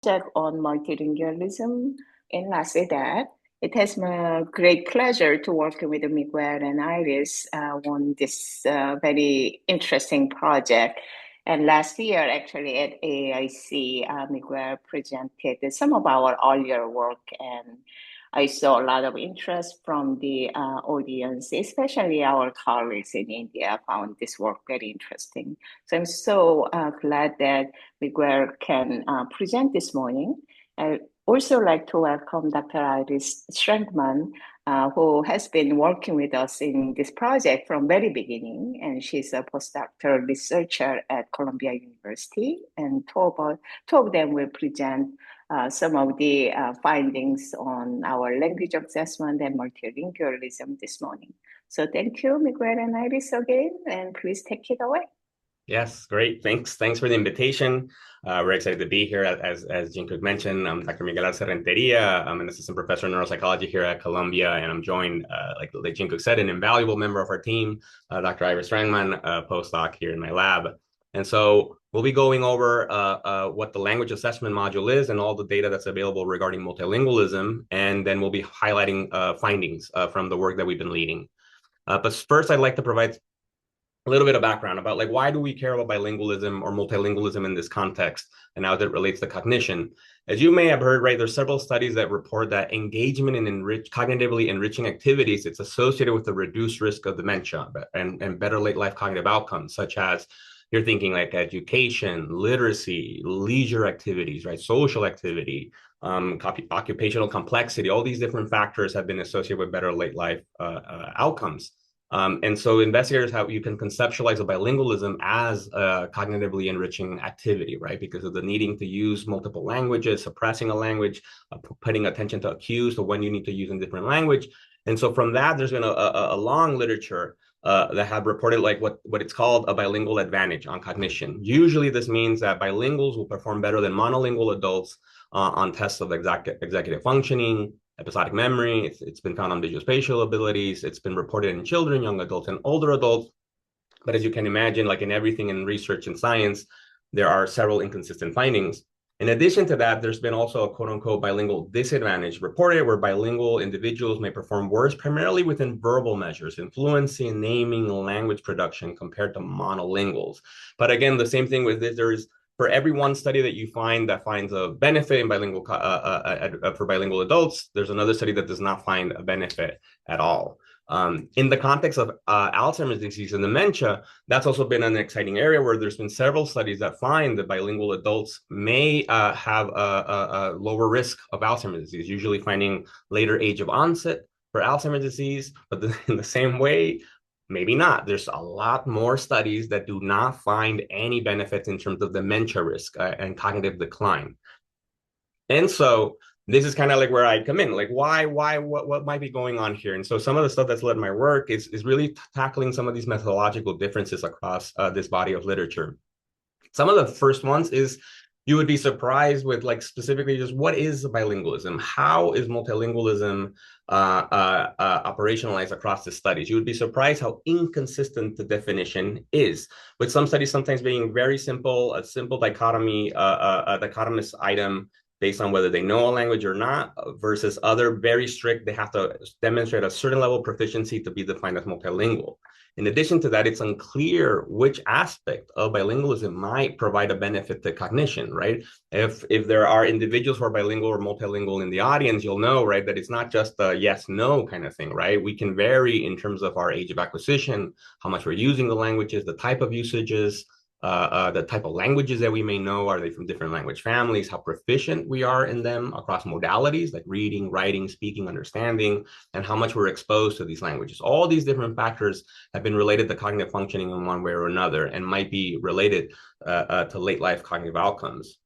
project on multilingualism in LASI-DAD. It has my great pleasure to work with Miguel and Iris on this very interesting project. And last year, actually, at AAIC, Miguel presented some of our earlier work, and I saw a lot of interest from the audience, especially our colleagues in India found this work very interesting. So I'm so glad that Miguel can present this morning. I also like to welcome Dr. Iris Schrankman, who has been working with us in this project from very beginning, and she's a postdoctoral researcher at Columbia University, and two of them will present some of the findings on our language assessment and multilingualism this morning. So thank you, Miguel and Iris, again, and please take it away. Yes, great. Thanks for the invitation. We're excited to be here. As Jean Cook mentioned, I'm Dr. Miguel Renteria. I'm an assistant professor in neuropsychology here at Columbia, and I'm joined, like Jean Cook said, an invaluable member of our team, Dr. Iris Strangman, a postdoc here in my lab. And so we'll be going over what the language assessment module is and all the data that's available regarding multilingualism, and then we'll be highlighting findings from the work that we've been leading. But first, I'd like to provide a little bit of background about like why do we care about bilingualism or multilingualism in this context and how that relates to cognition. As you may have heard, right, there's several studies that report that engagement in cognitively enriching activities, it's associated with a reduced risk of dementia and better late life cognitive outcomes, such as you're thinking like education, literacy, leisure activities, right, social activity, occupational complexity. All these different factors have been associated with better late life outcomes. And so investigators you can conceptualize a bilingualism as a cognitively enriching activity, right? Because of the needing to use multiple languages, suppressing a language, putting attention to cues to when you need to use in different language. And so from that, there's been a long literature that have reported like what it's called a bilingual advantage on cognition. Usually this means that bilinguals will perform better than monolingual adults on tests of executive functioning, episodic memory. It's been found on visuospatial abilities. It's been reported in children, young adults, and older adults. But as you can imagine, like in everything in research and science, there are several inconsistent findings. In addition to that, there's been also a quote-unquote bilingual disadvantage reported where bilingual individuals may perform worse primarily within verbal measures, fluency in naming, language production compared to monolinguals. But again, the same thing with this, there's for every one study that you find that finds a benefit in bilingual for bilingual adults, there's another study that does not find a benefit at all. In the context of Alzheimer's disease and dementia, that's also been an exciting area where there's been several studies that find that bilingual adults may have a lower risk of Alzheimer's disease, usually finding later age of onset for Alzheimer's disease, but in the same way, maybe not. There's a lot more studies that do not find any benefits in terms of dementia risk and cognitive decline. And so this is kind of like where I come in, like what might be going on here? And so some of the stuff that's led my work is really tackling some of these methodological differences across this body of literature. Some of the first ones is you would be surprised with like specifically just what is bilingualism? How is multilingualism operationalized across the studies? You would be surprised how inconsistent the definition is, with some studies sometimes being very simple, a simple dichotomy, a dichotomous item based on whether they know a language or not, versus other very strict, they have to demonstrate a certain level of proficiency to be defined as multilingual. In addition to that, it's unclear which aspect of bilingualism might provide a benefit to cognition, right? If there are individuals who are bilingual or multilingual in the audience, you'll know, right, that it's not just a yes-no kind of thing, right? We can vary in terms of our age of acquisition, how much we're using the languages, the type of usages, the type of languages that we may know. Are they from different language families? How proficient we are in them across modalities like reading, writing, speaking, understanding, and how much we're exposed to these languages. All these different factors have been related to cognitive functioning in one way or another and might be related to late life cognitive outcomes.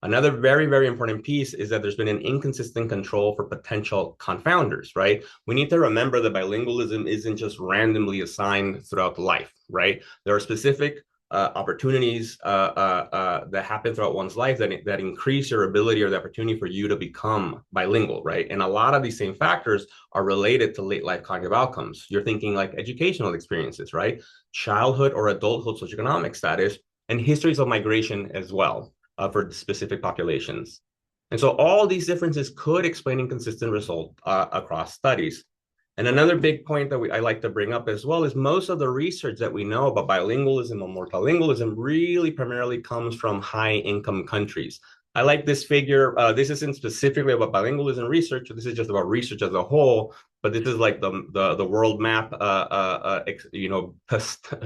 Another very, very important piece is that there's been an inconsistent control for potential confounders, right? We need to remember that bilingualism isn't just randomly assigned throughout life, right? There are specific opportunities that happen throughout one's life that increase your ability or the opportunity for you to become bilingual, right? And a lot of these same factors are related to late life cognitive outcomes. You're thinking like educational experiences, right? Childhood or adulthood socioeconomic status, and histories of migration as well for specific populations. And so all these differences could explain inconsistent results across studies. And another big point that I like to bring up as well is most of the research that we know about bilingualism or multilingualism really primarily comes from high-income countries. I like this figure. This isn't specifically about bilingualism research. This is just about research as a whole. But this is like the world map,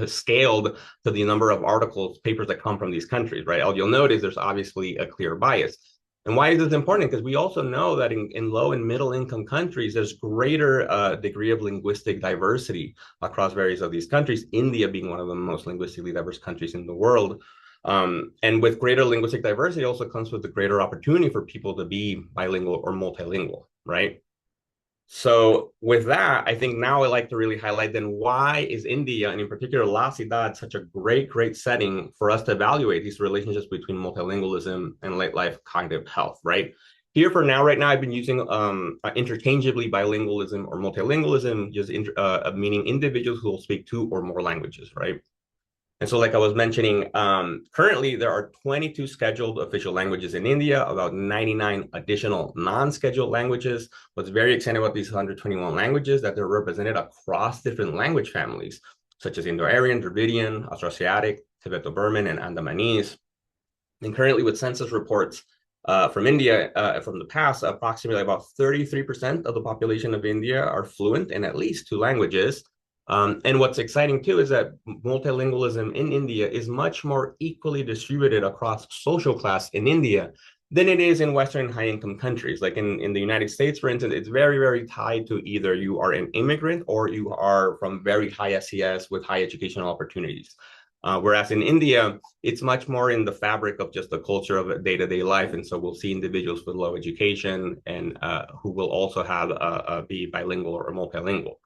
scaled to the number of articles, papers that come from these countries, right? You'll notice there's obviously a clear bias. And why is this important? Because we also know that in low and middle income countries, there's greater degree of linguistic diversity across various of these countries, India being one of the most linguistically diverse countries in the world. And with greater linguistic diversity also comes with the greater opportunity for people to be bilingual or multilingual, right? So with that, I think now I'd like to really highlight then why is India, and in particular LASI-DAD, such a great setting for us to evaluate these relationships between multilingualism and late life cognitive health, right? Here for now, right now, I've been using interchangeably bilingualism or multilingualism, just meaning individuals who will speak two or more languages, right? And so like I was mentioning, currently there are 22 scheduled official languages in India, about 99 additional non-scheduled languages. What's very exciting about these 121 languages that they're represented across different language families, such as Indo-Aryan, Dravidian, Austroasiatic, Tibeto-Burman, and Andamanese. And currently with census reports from India from the past, approximately about 33% of the population of India are fluent in at least two languages. And what's exciting too is that multilingualism in India is much more equally distributed across social class in India than it is in Western high-income countries. Like in the United States, for instance, it's very tied to either you are an immigrant or you are from very high SES with high educational opportunities. Whereas in India, it's much more in the fabric of just the culture of day-to-day life. And so we'll see individuals with low education and who will also have be bilingual or multilingual.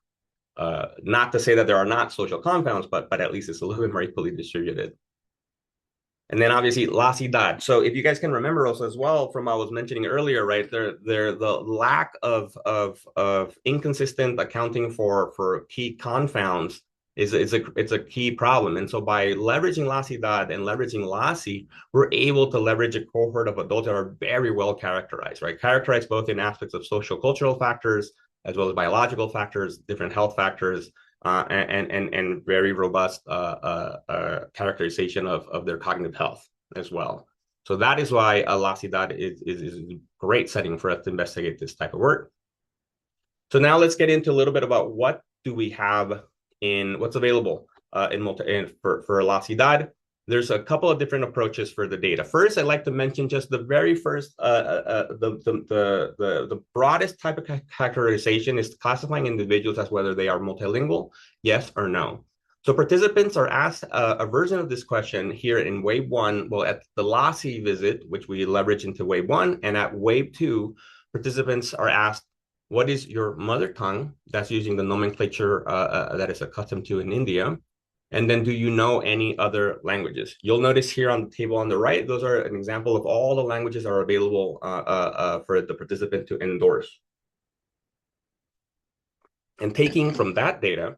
Not to say that there are not social confounds, but at least it's a little bit more equally distributed. And then obviously LASI-DAD. So if you guys can remember also as well from what I was mentioning earlier, right, the lack of inconsistent accounting for key confounds it's a key problem. And so by leveraging LASI-DAD and leveraging LASI, we're able to leverage a cohort of adults that are very well characterized, right? Characterized both in aspects of social cultural factors, as well as biological factors, different health factors, and very robust characterization of their cognitive health as well. So that is why LASI-DAD is a great setting for us to investigate this type of work. So now let's get into a little bit about what do we have in what's available for LASI-DAD. There's a couple of different approaches for the data. First, I'd like to mention just the very first, the broadest type of characterization is classifying individuals as whether they are multilingual, yes or no. So participants are asked a version of this question here in wave one, well, at the LASI visit, which we leverage into wave one, and at wave two, participants are asked, what is your mother tongue? That's using the nomenclature that is accustomed to in India. And then do you know any other languages? You'll notice here on the table on the right, those are an example of all the languages that are available for the participant to endorse. And taking from that data,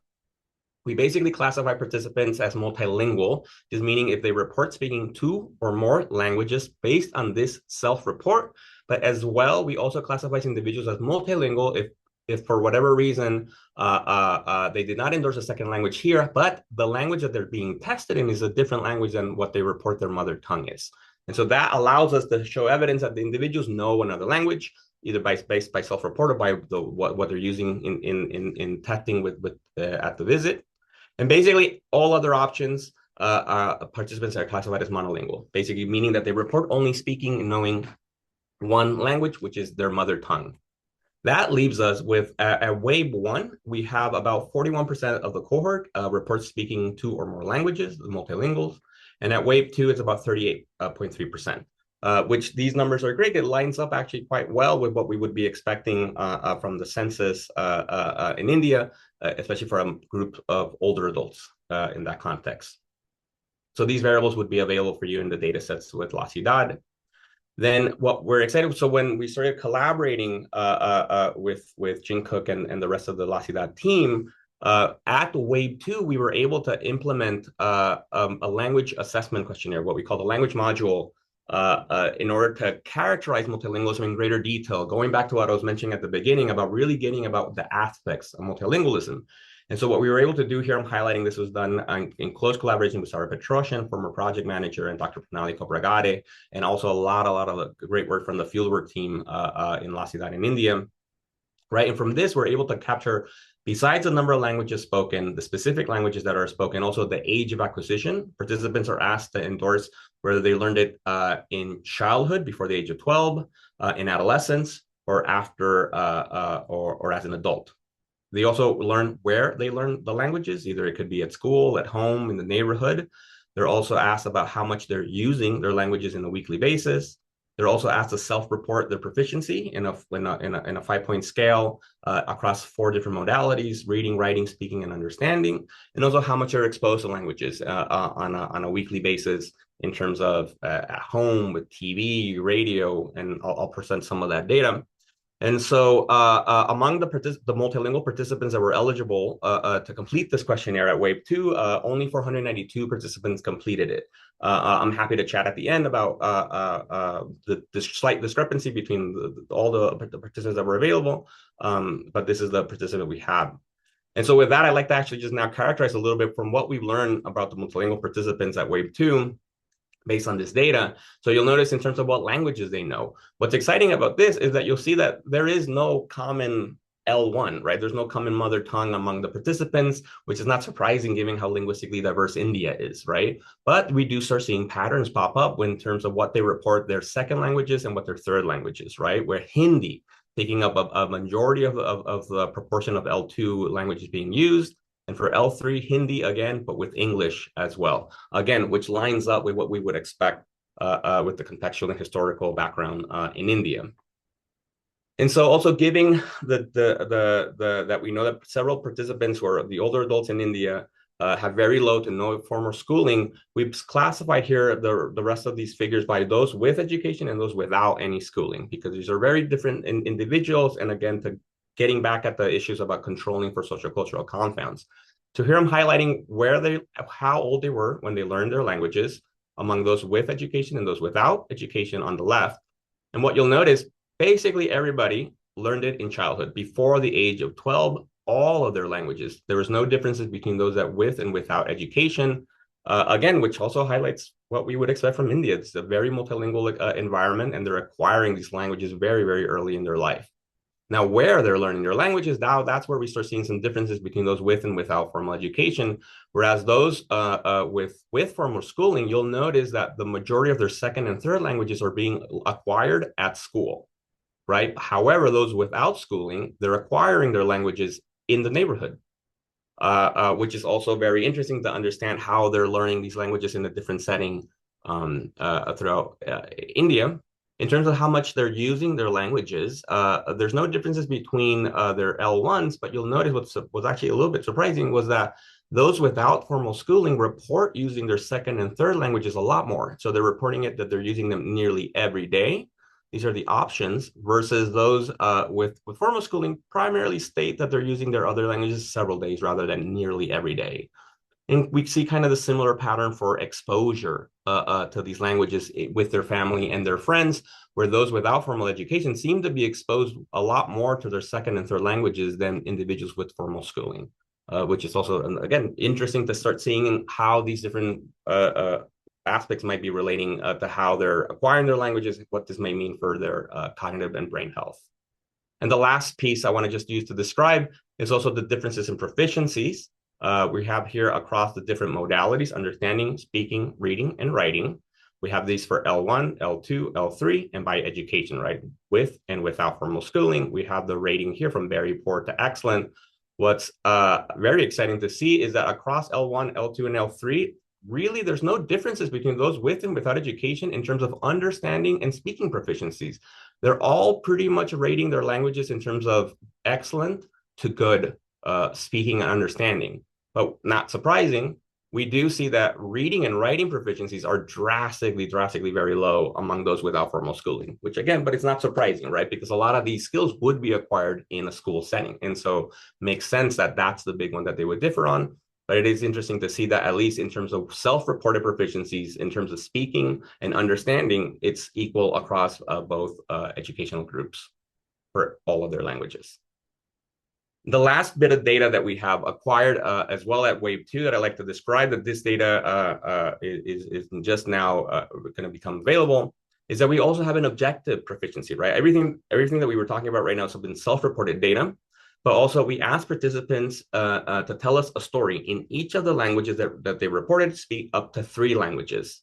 we basically classify participants as multilingual, just meaning if they report speaking two or more languages based on this self-report. But as well, we also classify individuals as multilingual if for whatever reason they did not endorse a second language here, but the language that they're being tested in is a different language than what they report their mother tongue is. And so that allows us to show evidence that the individuals know another language, either by self-report or by what they're using in testing at the visit. And basically, all other options, participants are classified as monolingual, basically meaning that they report only speaking and knowing one language, which is their mother tongue. That leaves us with, at wave one, we have about 41% of the cohort reports speaking two or more languages, the multilinguals. And at wave two, it's about 38.3%, which these numbers are great. It lines up actually quite well with what we would be expecting from the census in India, especially for a group of older adults in that context. So these variables would be available for you in the data sets with LASI-DAD. Then what we're excited, so when we started collaborating with Jin Cook and the rest of the LASI-DAD team, at wave two, we were able to implement a language assessment questionnaire, what we call the language module, in order to characterize multilingualism in greater detail, going back to what I was mentioning at the beginning about really getting about the aspects of multilingualism. And so what we were able to do here, I'm highlighting this was done in close collaboration with Sarah Petrosian, former project manager, and Dr. Pranali Cobragade, and also a lot of great work from the fieldwork team in LASI-DAD in India. Right, and from this, we're able to capture, besides the number of languages spoken, the specific languages that are spoken, also the age of acquisition. Participants are asked to endorse whether they learned it in childhood, before the age of 12, in adolescence, or after, or as an adult. They also learn where they learn the languages. Either it could be at school, at home, in the neighborhood. They're also asked about how much they're using their languages on a weekly basis. They're also asked to self-report their proficiency in a 5-point scale across 4 different modalities: reading, writing, speaking, and understanding, and also how much they're exposed to languages on a weekly basis in terms of at home with TV, radio, and I'll present some of that data. And so among the multilingual participants that were eligible to complete this questionnaire at Wave 2, only 492 participants completed it. I'm happy to chat at the end about the slight discrepancy between all the participants that were available, but this is the participant we had. And so with that, I'd like to actually just now characterize a little bit from what we've learned about the multilingual participants at Wave 2, based on this data. So you'll notice in terms of what languages they know. What's exciting about this is that you'll see that there is no common L1, right? There's no common mother tongue among the participants, which is not surprising given how linguistically diverse India is, right? But we do start seeing patterns pop up in terms of what they report their second languages and what their third languages, right? Where Hindi, taking up a majority of the proportion of L2 languages being used, and for L3, Hindi again, but with English as well. Again, which lines up with what we would expect with the contextual and historical background in India. And so also giving that we know that several participants who are the older adults in India have very low to no formal schooling, we've classified here the rest of these figures by those with education and those without any schooling, because these are very different individuals. And again, getting back at the issues about controlling for sociocultural confounds. So here I'm highlighting how old they were when they learned their languages among those with education and those without education on the left. And what you'll notice, basically everybody learned it in childhood, before the age of 12, all of their languages. There was no differences between those that with and without education. Again, which also highlights what we would expect from India. It's a very multilingual environment, and they're acquiring these languages very, very early in their life. Now, where they're learning their languages, now that's where we start seeing some differences between those with and without formal education. Whereas those with formal schooling, you'll notice that the majority of their second and third languages are being acquired at school, right? However, those without schooling, they're acquiring their languages in the neighborhood, which is also very interesting to understand how they're learning these languages in a different setting throughout India. In terms of how much they're using their languages, there's no differences between their L1s, but you'll notice what was actually a little bit surprising was that those without formal schooling report using their second and third languages a lot more. So they're reporting that they're using them nearly every day. These are the options, versus those with formal schooling primarily state that they're using their other languages several days rather than nearly every day. And we see kind of the similar pattern for exposure to these languages with their family and their friends, where those without formal education seem to be exposed a lot more to their second and third languages than individuals with formal schooling, which is also, again, interesting to start seeing how these different aspects might be relating to how they're acquiring their languages, what this may mean for their cognitive and brain health. And the last piece I want to just use to describe is also the differences in proficiencies. We have here across the different modalities: understanding, speaking, reading, and writing. We have these for L1, L2, L3, and by education, right? With and without formal schooling. We have the rating here from very poor to excellent. What's very exciting to see is that across L1, L2, and L3, really there's no differences between those with and without education in terms of understanding and speaking proficiencies. They're all pretty much rating their languages in terms of excellent to good speaking and understanding. But not surprising, we do see that reading and writing proficiencies are drastically very low among those without formal schooling, which again, but it's not surprising, right? Because a lot of these skills would be acquired in a school setting. And so makes sense that that's the big one that they would differ on. But it is interesting to see that at least in terms of self-reported proficiencies, in terms of speaking and understanding, it's equal across both educational groups for all of their languages. The last bit of data that we have acquired as well at Wave 2 that I like to describe, that this data is just now going to become available, is that we also have an objective proficiency, right? Everything that we were talking about right now has been self-reported data, but also we asked participants to tell us a story in each of the languages that they reported to speak, up to 3 languages.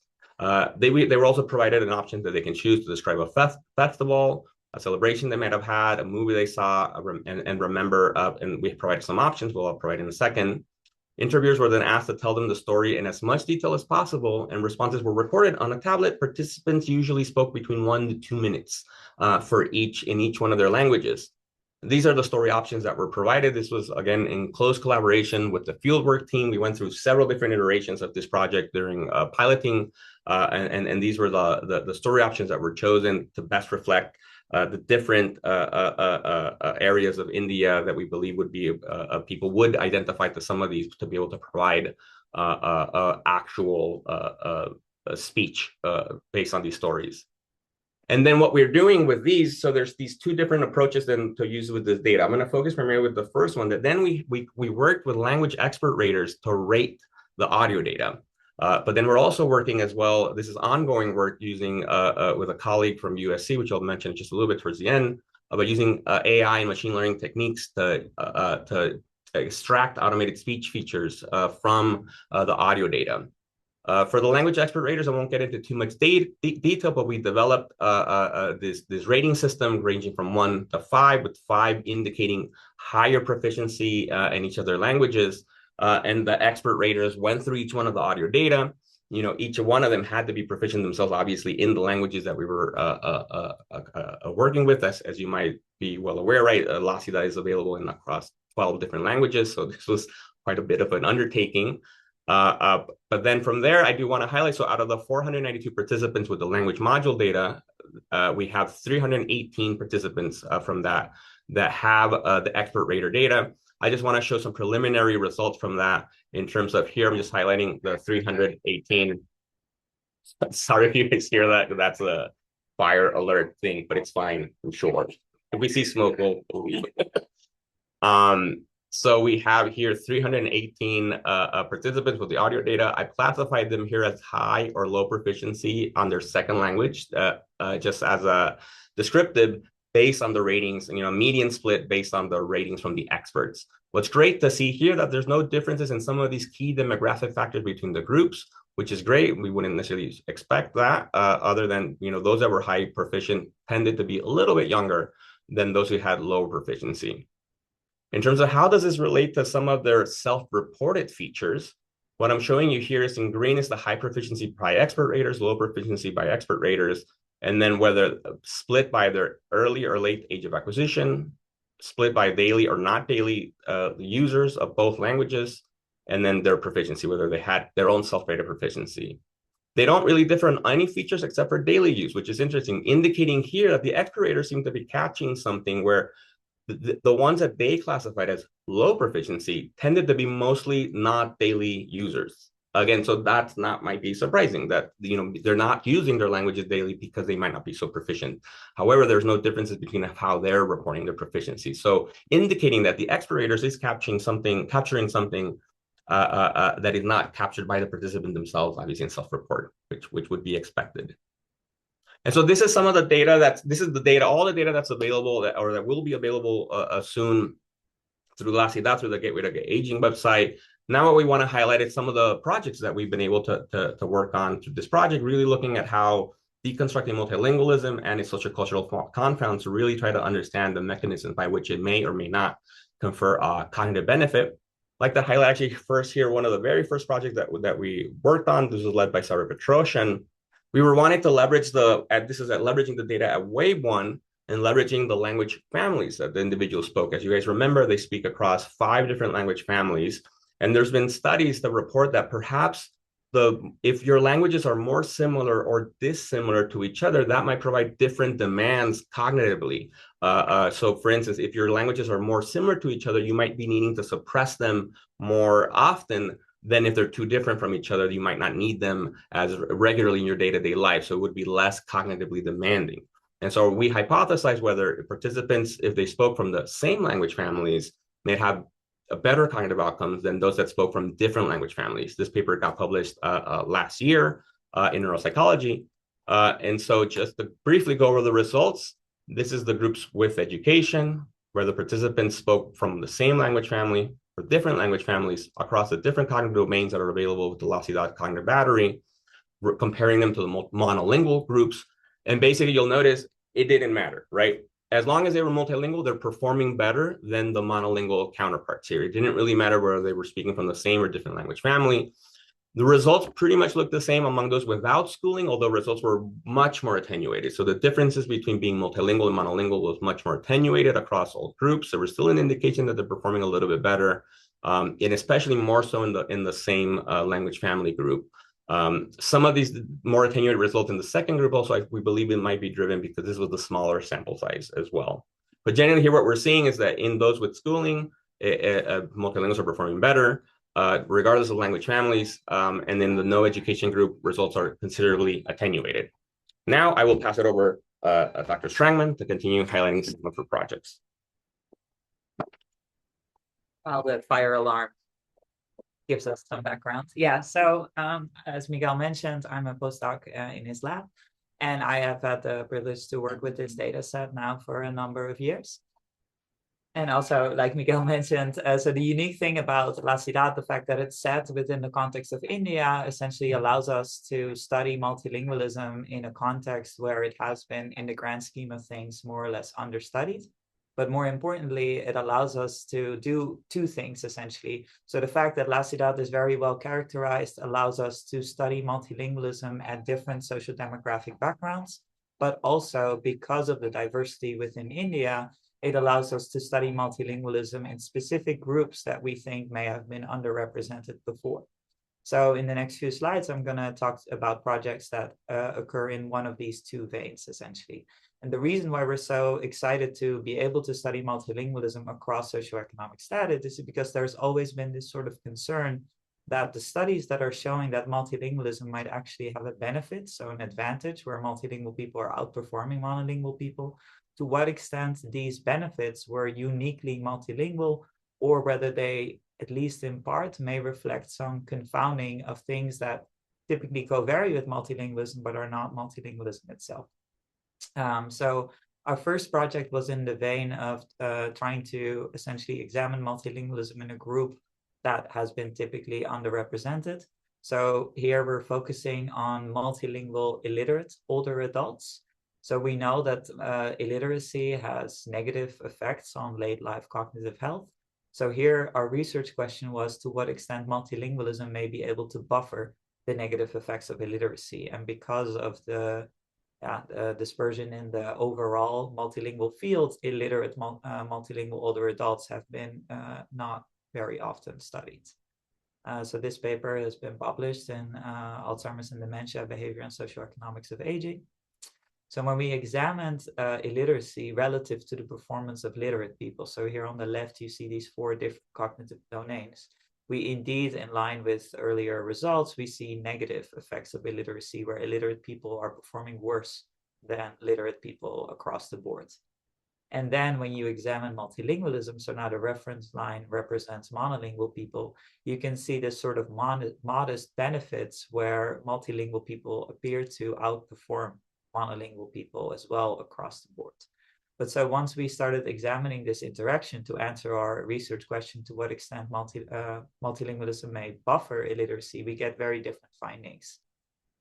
They were also provided an option that they can choose to describe a festival, a celebration they might have had, a movie they saw, and remember, and we provided some options we'll provide in a second. Interviewers were then asked to tell them the story in as much detail as possible, and responses were recorded on a tablet. Participants usually spoke between 1 to 2 minutes in each one of their languages. These are the story options that were provided. This was, again, in close collaboration with the fieldwork team. We went through several different iterations of this project during piloting, and these were the story options that were chosen to best reflect the different areas of India that we believe would be people would identify to some of these to be able to provide actual speech based on these stories. And then what we're doing with these, so there's these 2 different approaches then to use with this data. I'm going to focus primarily with the first one, that then we worked with language expert raters to rate the audio data. But then we're also working as well, this is ongoing work using with a colleague from USC, which I'll mention just a little bit towards the end, about using AI and machine learning techniques to extract automated speech features from the audio data. For the language expert raters, I won't get into too much detail, but we developed this rating system ranging from 1 to 5, with 5 indicating higher proficiency in each of their languages. And the expert raters went through each one of the audio data. Each one of them had to be proficient themselves, obviously, in the languages that we were working with. As you might be well aware, right? LASI-DAD is available across 12 different languages. So this was quite a bit of an undertaking. But then from there, I do want to highlight, so out of the 492 participants with the language module data, we have 318 participants from that have the expert rater data. I just want to show some preliminary results from that in terms of here. I'm just highlighting the 318. Sorry if you guys hear that. That's a fire alert thing, but it's fine, I'm sure. If we see smoke, we'll leave. So we have here 318 participants with the audio data. I classified them here as high or low proficiency on their second language, just as a descriptive, based on the ratings, median split based on the ratings from the experts. What's great to see here that there's no differences in some of these key demographic factors between the groups, which is great. We wouldn't necessarily expect that, other than, those that were high proficient tended to be a little bit younger than those who had low proficiency. In terms of how does this relate to some of their self-reported features, what I'm showing you here is in green is the high proficiency by expert raters, low proficiency by expert raters, and then whether split by their early or late age of acquisition, split by daily or not daily users of both languages, and then their proficiency, whether they had their own self-rated proficiency. They don't really differ on any features except for daily use, which is interesting, indicating here that the expert raters seem to be catching something where the ones that they classified as low proficiency tended to be mostly not daily users. Again, so that might be surprising that, they're not using their languages daily because they might not be so proficient. However, there's no differences between how they're reporting their proficiency. So indicating that the expert raters is capturing something that is not captured by the participant themselves, obviously in self-report, which would be expected. And so this is some of the data all the data that's available or that will be available soon through LASI-DAD, through the Gateway to Aging website. Now what we want to highlight is some of the projects that we've been able to work on through this project, really looking at how deconstructing multilingualism and its sociocultural confounds to really try to understand the mechanisms by which it may or may not confer cognitive benefit. I'd like to highlight actually first here, one of the very first projects that we worked on. This was led by Sarah Petrosian. We were wanting to leverage leveraging the data at Wave 1 and leveraging the language families that the individual spoke. As you guys remember, they speak across 5 different language families. And there's been studies that report that perhaps if your languages are more similar or dissimilar to each other, that might provide different demands cognitively. So for instance, if your languages are more similar to each other, you might be needing to suppress them more often than if they're too different from each other. You might not need them as regularly in your day-to-day life. So it would be less cognitively demanding. And so we hypothesize whether participants, if they spoke from the same language families, may have a better cognitive outcomes than those that spoke from different language families. This paper got published last year in neuropsychology. And so just to briefly go over the results, this is the groups with education, where the participants spoke from the same language family or different language families across the different cognitive domains that are available with the LASI-DAD cognitive battery. We're comparing them to the monolingual groups. And basically, you'll notice it didn't matter, right? As long as they were multilingual, they're performing better than the monolingual counterparts here. It didn't really matter whether they were speaking from the same or different language family. The results pretty much looked the same among those without schooling, although results were much more attenuated. So the differences between being multilingual and monolingual was much more attenuated across all groups. There was still an indication that they're performing a little bit better, and especially more so in the same language family group. Some of these more attenuated results in the second group also, we believe it might be driven because this was the smaller sample size as well. But generally here, what we're seeing is that in those with schooling, multilinguals are performing better, regardless of language families. And in the no education group, results are considerably attenuated. Now I will pass it over Dr. Strangman to continue highlighting some of her projects. The fire alarm gives us some background. Yeah, so as Miguel mentioned, I'm a postdoc in his lab, and I have had the privilege to work with this data set now for a number of years. And also, like Miguel mentioned, so the unique thing about LASI-DAD, the fact that it's set within the context of India, essentially allows us to study multilingualism in a context where it has been, in the grand scheme of things, more or less understudied. But more importantly, it allows us to do two things, essentially. So the fact that LASI-DAD is very well characterized allows us to study multilingualism at different social demographic backgrounds, but also because of the diversity within India, it allows us to study multilingualism in specific groups that we think may have been underrepresented before. So in the next few slides, I'm going to talk about projects that occur in one of these two veins, essentially. And the reason why we're so excited to be able to study multilingualism across socioeconomic status is because there's always been this sort of concern that the studies that are showing that multilingualism might actually have a benefit, so an advantage where multilingual people are outperforming monolingual people, to what extent these benefits were uniquely multilingual, or whether they, at least in part, may reflect some confounding of things that typically co-vary with multilingualism, but are not multilingualism itself. So our first project was in the vein of trying to essentially examine multilingualism in a group that has been typically underrepresented. So here we're focusing on multilingual illiterate older adults. So we know that illiteracy has negative effects on late life cognitive health. So here our research question was to what extent multilingualism may be able to buffer the negative effects of illiteracy. And because of the dispersion in the overall multilingual field, illiterate multilingual older adults have been not very often studied. So this paper has been published in Alzheimer's and Dementia, Behavior and Socioeconomics of Aging. So when we examined illiteracy relative to the performance of literate people, so here on the left, you see these four different cognitive domains. We indeed, in line with earlier results, we see negative effects of illiteracy, where illiterate people are performing worse than literate people across the board. And then when you examine multilingualism, so now the reference line represents monolingual people, you can see this sort of modest benefits where multilingual people appear to outperform monolingual people as well across the board. But so once we started examining this interaction to answer our research question, to what extent multilingualism may buffer illiteracy, we get very different findings.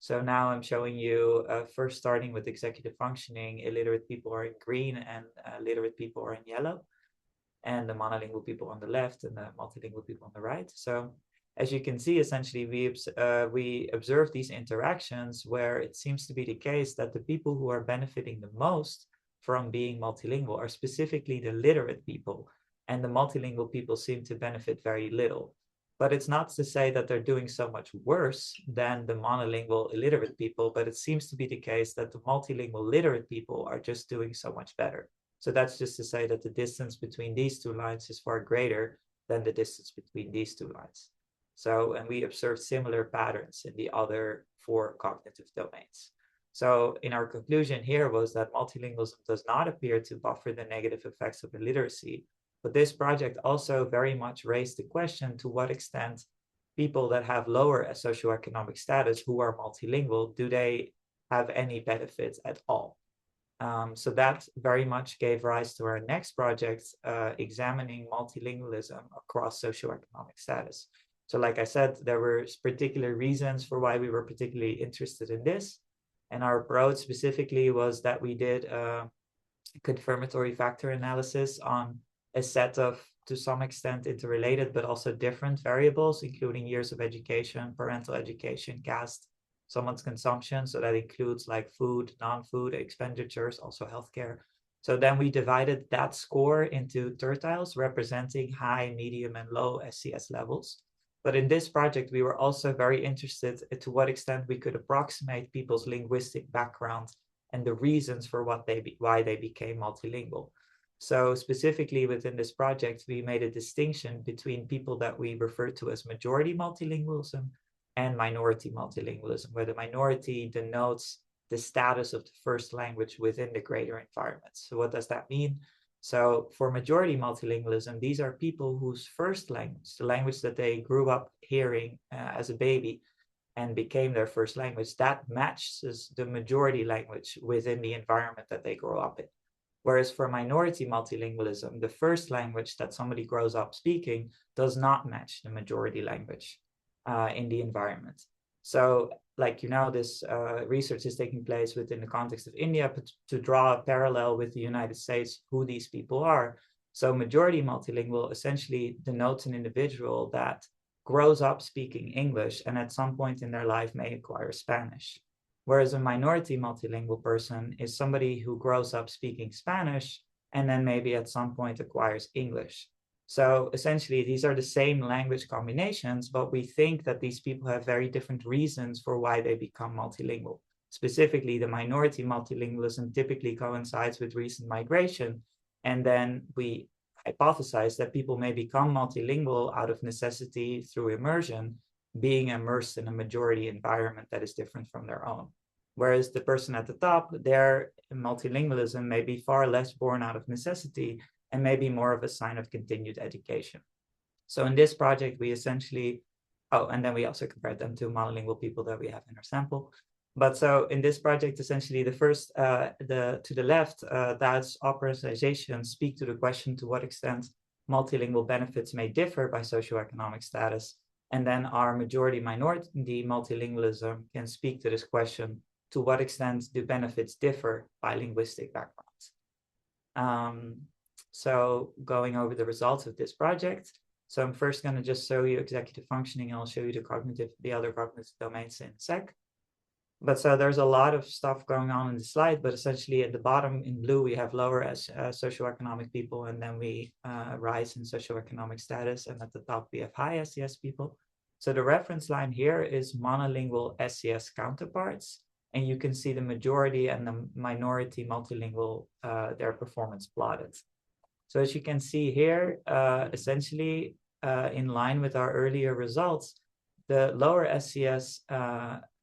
So now I'm showing you, first starting with executive functioning, illiterate people are in green and literate people are in yellow, and the monolingual people on the left and the multilingual people on the right. So as you can see, essentially, we observe these interactions where it seems to be the case that the people who are benefiting the most from being multilingual are specifically the literate people, and the multilingual people seem to benefit very little. But it's not to say that they're doing so much worse than the monolingual illiterate people, but it seems to be the case that the multilingual literate people are just doing so much better. So that's just to say that the distance between these two lines is far greater than the distance between these two lines. So, and we observed similar patterns in the other 4 cognitive domains. So in our conclusion here was that multilingualism does not appear to buffer the negative effects of illiteracy, but this project also very much raised the question to what extent people that have lower socioeconomic status who are multilingual, do they have any benefits at all? So that very much gave rise to our next project, examining multilingualism across socioeconomic status. So like I said, there were particular reasons for why we were particularly interested in this. And our approach specifically was that we did a confirmatory factor analysis on a set of, to some extent, interrelated, but also different variables, including years of education, parental education, caste, someone's consumption. So that includes like food, non-food expenditures, also healthcare. So then we divided that score into tertiles representing high, medium, and low SCS levels. But in this project, we were also very interested to what extent we could approximate people's linguistic background and the reasons for why they became multilingual. So specifically within this project, we made a distinction between people that we refer to as majority multilingualism and minority multilingualism, where the minority denotes the status of the first language within the greater environment. So what does that mean? So for majority multilingualism, these are people whose first language, the language that they grew up hearing as a baby and became their first language, that matches the majority language within the environment that they grow up in. Whereas for minority multilingualism, the first language that somebody grows up speaking does not match the majority language in the environment. So like, you know, this research is taking place within the context of India, but to draw a parallel with the United States, who these people are. So majority multilingual essentially denotes an individual that grows up speaking English and at some point in their life may acquire Spanish. Whereas a minority multilingual person is somebody who grows up speaking Spanish and then maybe at some point acquires English. So essentially, these are the same language combinations, but we think that these people have very different reasons for why they become multilingual. Specifically, the minority multilingualism typically coincides with recent migration. And then we hypothesize that people may become multilingual out of necessity through immersion, being immersed in a majority environment that is different from their own. Whereas the person at the top, their multilingualism may be far less born out of necessity and maybe more of a sign of continued education. So in this project, we essentially, and then we also compared them to monolingual people that we have in our sample. But so in this project, essentially the first, to the left, that's operationalization speak to the question to what extent multilingual benefits may differ by socioeconomic status. And then our majority minority multilingualism can speak to this question, to what extent do benefits differ by linguistic backgrounds? So going over the results of this project. So I'm first going to just show you executive functioning, and I'll show you the other cognitive domains in a sec. But so there's a lot of stuff going on in the slide, but essentially at the bottom in blue, we have lower socioeconomic people, and then we rise in socioeconomic status. And at the top, we have high SCS people. So the reference line here is monolingual SCS counterparts. And you can see the majority and the minority multilingual, their performance plotted. So as you can see here, essentially in line with our earlier results, the lower SCS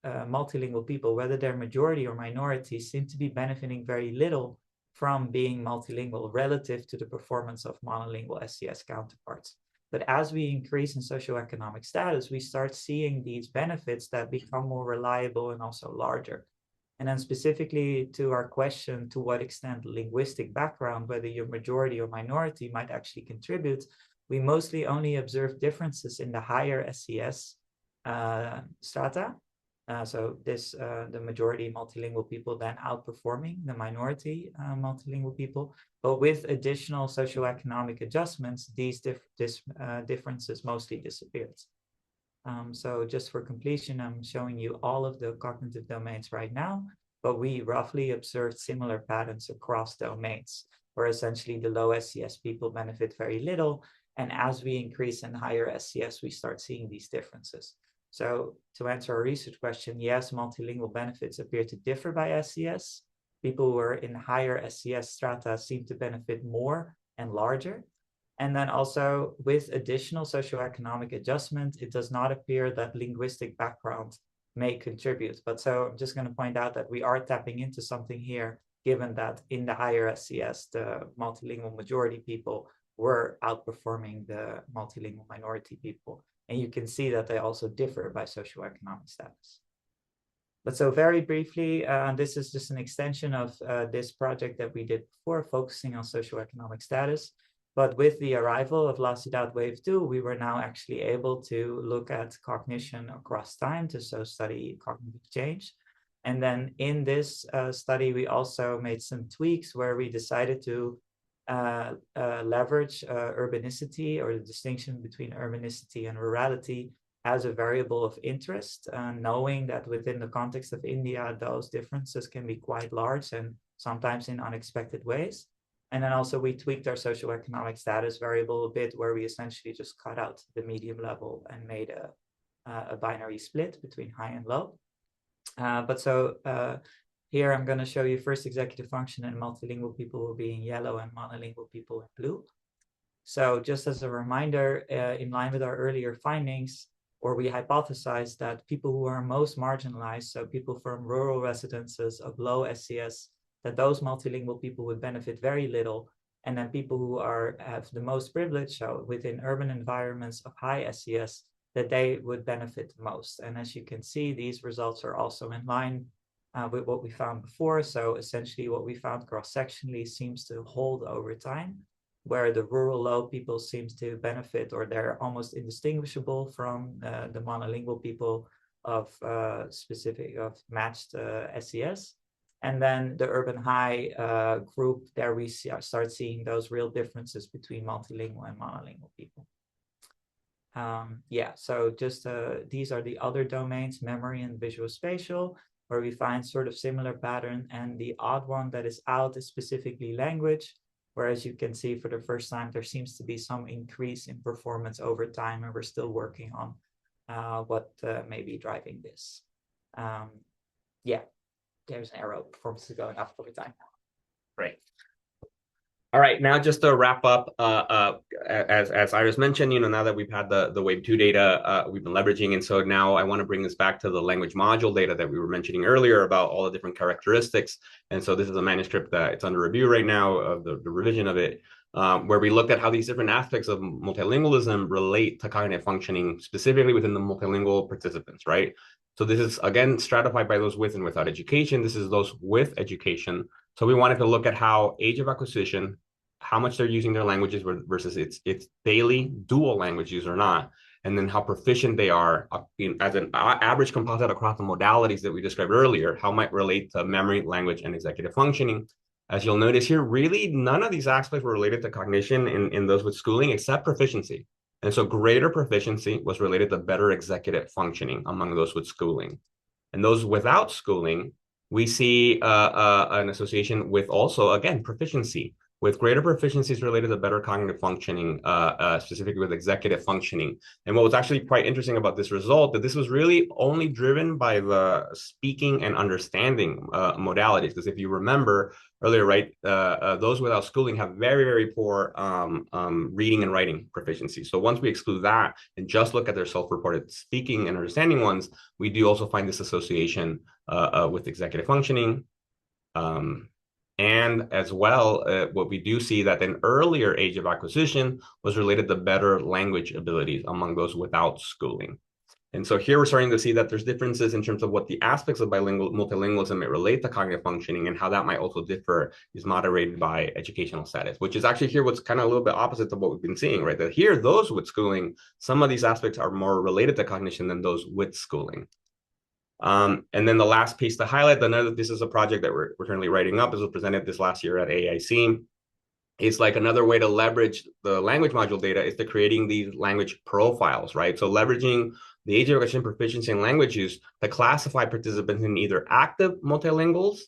multilingual people, whether they're majority or minority, seem to be benefiting very little from being multilingual relative to the performance of monolingual SCS counterparts. But as we increase in socioeconomic status, we start seeing these benefits that become more reliable and also larger. And then specifically to our question, to what extent linguistic background, whether you're majority or minority, might actually contribute, we mostly only observe differences in the higher SCS strata. So this, the majority multilingual people then outperforming the minority multilingual people. But with additional socioeconomic adjustments, these differences mostly disappeared. So just for completion, I'm showing you all of the cognitive domains right now, but we roughly observed similar patterns across domains, where essentially the low SCS people benefit very little, And as we increase in higher SCS, we start seeing these differences. So to answer our research question, yes, multilingual benefits appear to differ by SCS. People who are in higher SCS strata seem to benefit more and larger. And then also with additional socioeconomic adjustment, it does not appear that linguistic background may contribute. But so I'm just going to point out that we are tapping into something here, given that in the higher SCS, the multilingual majority people were outperforming the multilingual minority people. And you can see that they also differ by socioeconomic status. But so very briefly, this is just an extension of this project that we did before, focusing on socioeconomic status. But with the arrival of LASI-DAD Wave 2, we were now actually able to look at cognition across time to study cognitive change. And then in this study, we also made some tweaks where we decided to leverage urbanicity, or the distinction between urbanicity and rurality, as a variable of interest, knowing that within the context of India, those differences can be quite large and sometimes in unexpected ways. And then also we tweaked our socioeconomic status variable a bit, where we essentially just cut out the medium level and made a binary split between high and low. Here I'm going to show you first executive function, and multilingual people will be in yellow and monolingual people in blue. So just as a reminder, in line with our earlier findings, or we hypothesized that people who are most marginalized, so people from rural residences of low SCS, that those multilingual people would benefit very little. And then people who have the most privilege, so within urban environments of high SCS, that they would benefit most. And as you can see, these results are also in line with what we found before. So essentially what we found cross-sectionally seems to hold over time, where the rural low people seems to benefit, or they're almost indistinguishable from the monolingual people of matched SCS. And then the urban high group, there we start seeing those real differences between multilingual and monolingual people. So just these are the other domains, memory and visuospatial, where we find sort of similar pattern. And the odd one that is out is specifically language, whereas you can see for the first time, there seems to be some increase in performance over time, and we're still working on what may be driving this. There's an arrow, performance is going up over time. Great. All right, now just to wrap up, as Iris mentioned, now that we've had the Wave 2 data, we've been leveraging, and so now I want to bring this back to the language module data that we were mentioning earlier about all the different characteristics. And so this is a manuscript that it's under review right now, of the revision of it, where we looked at how these different aspects of multilingualism relate to cognitive functioning, specifically within the multilingual participants, right? So this is, again, stratified by those with and without education. This is those with education. So we wanted to look at how age of acquisition, how much they're using their languages versus its daily dual language use or not, and then how proficient they are as an average composite across the modalities that we described earlier, how might relate to memory, language, and executive functioning. As you'll notice here, really none of these aspects were related to cognition in those with schooling except proficiency. And so greater proficiency was related to better executive functioning among those with schooling. And those without schooling, we see an association with also, again, proficiency, with greater proficiencies related to better cognitive functioning, specifically with executive functioning. And what was actually quite interesting about this result, that this was really only driven by the speaking and understanding modalities. Because if you remember earlier, right, those without schooling have very, very poor reading and writing proficiency. So once we exclude that and just look at their self-reported speaking and understanding ones, we do also find this association with executive functioning. And as well, what we do see that an earlier age of acquisition was related to better language abilities among those without schooling. And so here we're starting to see that there's differences in terms of what the aspects of multilingualism may relate to cognitive functioning, and how that might also differ is moderated by educational status, which is actually here what's kind of a little bit opposite of what we've been seeing, right? That here, those with schooling, some of these aspects are more related to cognition than those with schooling. And then the last piece to highlight, this is a project that we're currently writing up. This was presented this last year at AIC. It's like another way to leverage the language module data is to creating these language profiles, right? So leveraging the age of acquisition, proficiency, and language use to classify participants in either active multilinguals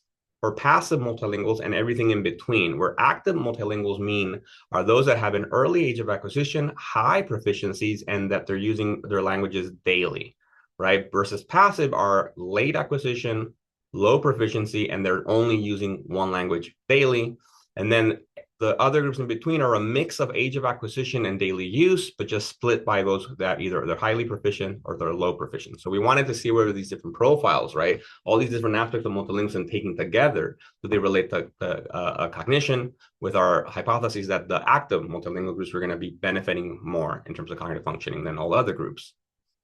or passive multilinguals, and everything in between. Where active multilinguals are those that have an early age of acquisition, high proficiencies, and that they're using their languages daily, right? Versus passive are late acquisition, low proficiency, and they're only using one language daily. And then the other groups in between are a mix of age of acquisition and daily use, but just split by those that either they're highly proficient or they're low proficient. So we wanted to see whether these different profiles, right, all these different aspects of multilingualism taken together, do they relate to cognition, with our hypothesis that the active multilingual groups were going to be benefiting more in terms of cognitive functioning than all other groups.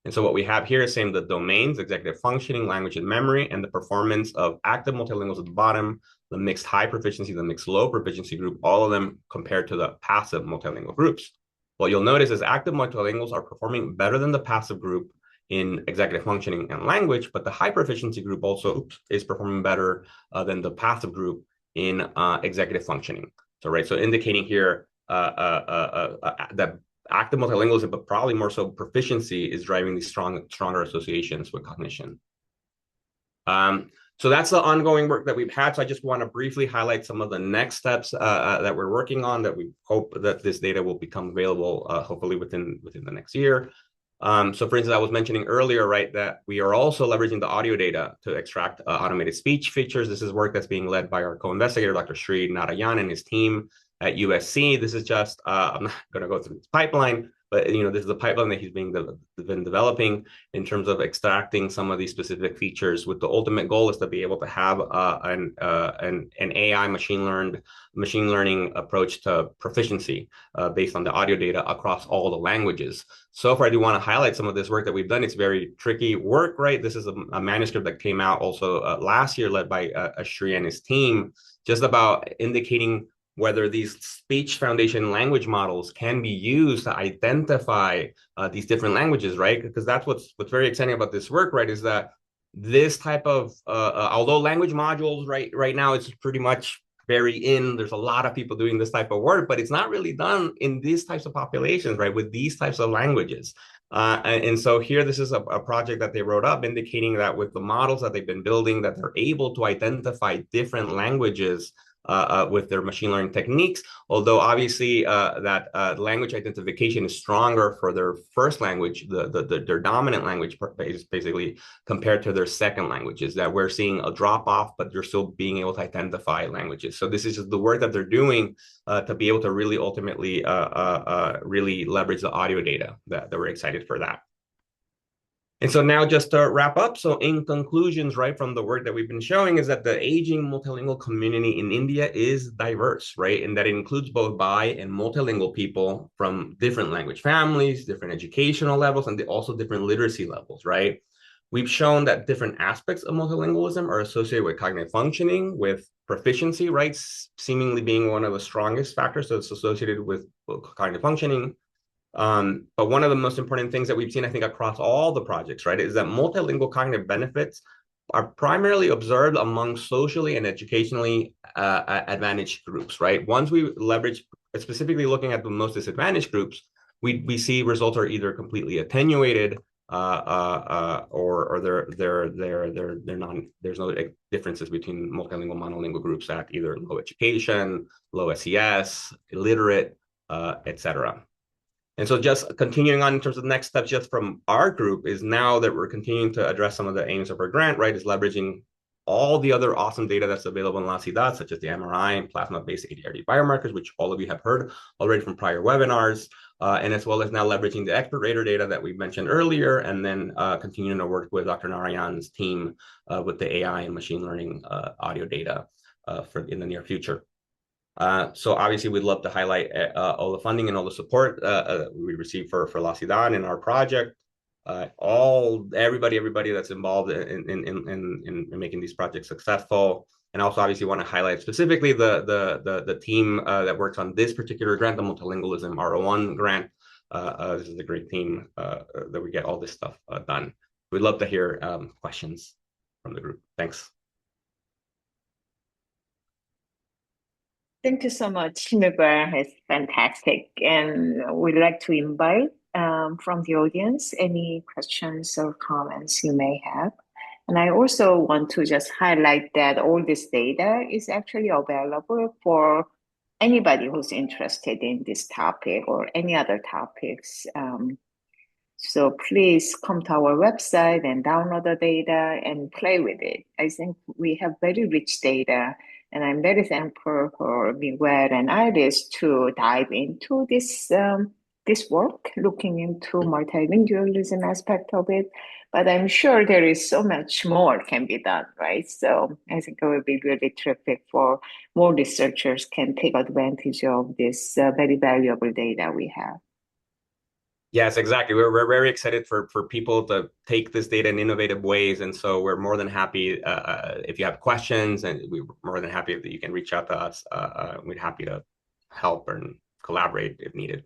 And so what we have here is saying the domains, executive functioning, language and memory, and the performance of active multilinguals at the bottom, the mixed high proficiency, the mixed low proficiency group, all of them compared to the passive multilingual groups. What you'll notice is active multilinguals are performing better than the passive group in executive functioning and language, but the high proficiency group also is performing better than the passive group in executive functioning. So, right, so indicating here that active multilingualism, but probably more so proficiency, is driving these stronger associations with cognition. So that's the ongoing work that we've had. So I just want to briefly highlight some of the next steps that we're working on, that we hope that this data will become available hopefully within the next year. So for instance, I was mentioning earlier, right, that we are also leveraging the audio data to extract automated speech features. This is work that's being led by our co-investigator, Dr. Sri Narayan, and his team at USC. This is just, I'm not going to go through this pipeline, but this is the pipeline that he's been developing in terms of extracting some of these specific features, with the ultimate goal is to be able to have an AI machine learning approach to proficiency based on the audio data across all the languages. So far, I do want to highlight some of this work that we've done. It's very tricky work, right? This is a manuscript that came out also last year, led by Sri and his team, just about indicating whether these speech foundation language models can be used to identify these different languages, right? Because that's what's very exciting about this work, right? Is that this type of, although language modules right now, it's pretty much very there's a lot of people doing this type of work, but it's not really done in these types of populations, right? With these types of languages. And so here, this is a project that they wrote up indicating that with the models that they've been building, that they're able to identify different languages with their machine learning techniques, although obviously that language identification is stronger for their first language, their dominant language, basically, compared to their second languages, that we're seeing a drop off, but they're still being able to identify languages. So this is just the work that they're doing to be able to really ultimately really leverage the audio data, that we're excited for that. And so now, just to wrap up, so in conclusions, right, from the work that we've been showing, is that the aging multilingual community in India is diverse, right? And that it includes both bi and multilingual people from different language families, different educational levels, and also different literacy levels, right? We've shown that different aspects of multilingualism are associated with cognitive functioning, with proficiency, right, seemingly being one of the strongest factors that's associated with cognitive functioning. But one of the most important things that we've seen, I think, across all the projects, right, is that multilingual cognitive benefits are primarily observed among socially and educationally advantaged groups, right? Once we leverage, specifically looking at the most disadvantaged groups, we see results are either completely attenuated or they're not. There's no differences between multilingual monolingual groups at either low education, low SES, illiterate, etc. And so just continuing on in terms of the next steps, just from our group, is now that we're continuing to address some of the aims of our grant, right, is leveraging all the other awesome data that's available in LASI-DAD, such as the MRI and plasma-based ADRD biomarkers, which all of you have heard already from prior webinars, and as well as now leveraging the expert rater data that we mentioned earlier, and then continuing to work with Dr. Narayan's team with the AI and machine learning audio data in the near future. So obviously, we'd love to highlight all the funding and all the support we receive for LASI-DAD in our project. Everybody that's involved in making these projects successful, and also obviously want to highlight specifically the team that works on this particular grant, the Multilingualism R01 grant. This is a great team that we get all this stuff done. We'd love to hear questions from the group. Thanks. Thank you so much, Miguel. It's fantastic. And we'd like to invite from the audience any questions or comments you may have. And I also want to just highlight that all this data is actually available for anybody who's interested in this topic or any other topics. So please come to our website and download the data and play with it. I think we have very rich data, and I'm very thankful for Miguel and Iris to dive into this work, looking into multilingualism aspect of it. But I'm sure there is so much more can be done, right? So I think it would be really terrific for more researchers can take advantage of this very valuable data we have. Yes, exactly. We're very excited for people to take this data in innovative ways. And so we're more than happy if you have questions, and we're more than happy that you can reach out to us. We're happy to help and collaborate if needed.